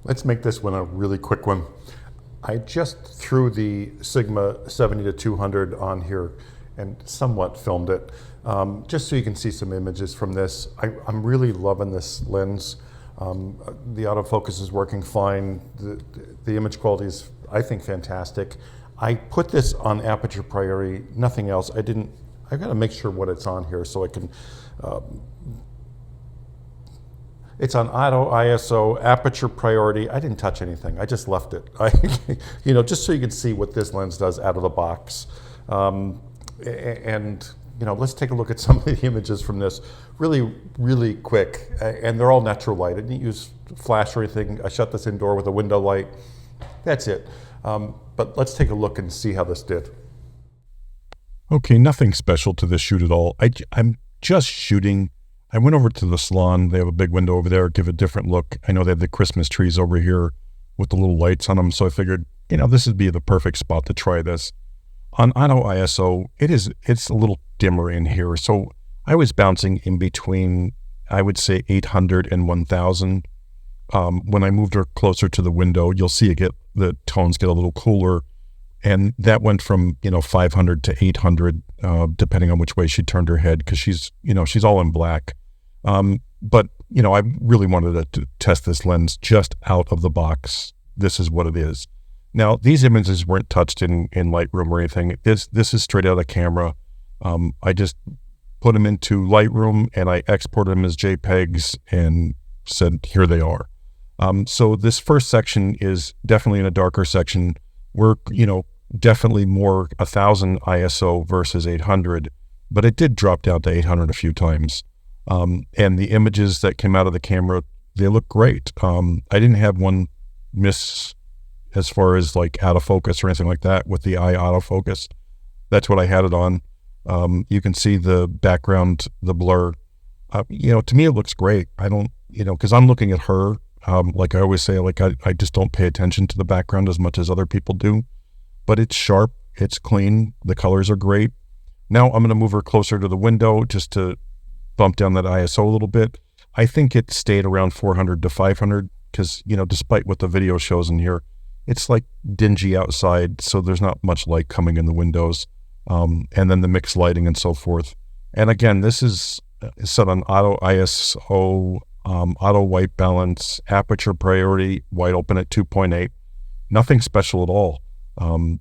Let's make this one a really quick one. I just threw the Sigma 70 to 200 on here and somewhat filmed it, just so you can see some images from this. I'm really loving this lens. The autofocus is working fine. The image quality is, I think, fantastic. I put this on aperture priority, nothing else. I've got to make sure what it's on here so I can, it's on auto ISO, aperture priority. I didn't touch anything. I just left it. Just so you can see what this lens does out of the box. Let's take a look at some of the images from this really, really quick. And they're all natural light. I didn't use flash or anything. I shut this indoor with a window light. That's it. But let's take a look and see how this did. Okay, nothing special to this shoot at all. I'm just shooting. I went over to the salon. They have a big window over there, give a different look. I know they have the Christmas trees over here with the little lights on them. So I figured, this would be the perfect spot to try this. On auto ISO, it's a little dimmer in here. So I was bouncing in between, I would say 800 and 1000. When I moved her closer to the window, you'll see the tones get a little cooler. And that went from, 500 to 800, depending on which way she turned her head, because she's all in black. But I really wanted to test this lens just out of the box. This is what it is. Now, these images weren't touched in Lightroom or anything. This is straight out of the camera. I just put them into Lightroom and I exported them as JPEGs and said, here they are. So this first section is definitely in a darker section. We're, definitely more 1000 ISO versus 800, but it did drop down to 800 a few times. And the images that came out of the camera, they look great. I didn't have one miss as far as like out of focus or anything like that with the eye autofocus. That's what I had it on. You can see the background, the blur. To me, it looks great. I don't, because I'm looking at her. Like I always say, I just don't pay attention to the background as much as other people do. But it's sharp, it's clean, the colors are great. Now I'm going to move her closer to the window just to bump down that ISO a little bit. I think it stayed around 400 to 500 because, despite what the video shows in here, it's like dingy outside, so there's not much light coming in the windows. And then the mixed lighting and so forth. And again, this is set on auto ISO, auto white balance, aperture priority, wide open at 2.8. Nothing special at all.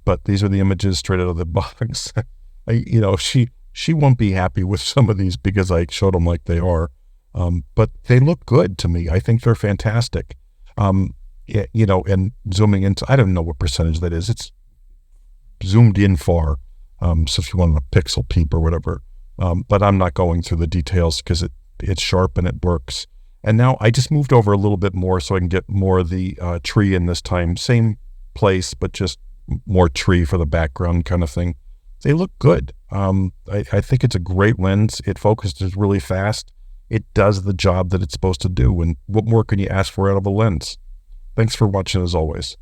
But these are the images straight out of the box. She won't be happy with some of these because I showed them like they are. But they look good to me. I think they're fantastic. And zooming into, I don't know what percentage that is. It's zoomed in far. So if you want a pixel peep or whatever, but I'm not going through the details because it's sharp and it works. And now I just moved over a little bit more so I can get more of the tree in this time. Same place, but just more tree for the background kind of thing. They look good. I think it's a great lens. It focuses really fast. It does the job that it's supposed to do. And what more can you ask for out of a lens? Thanks for watching as always.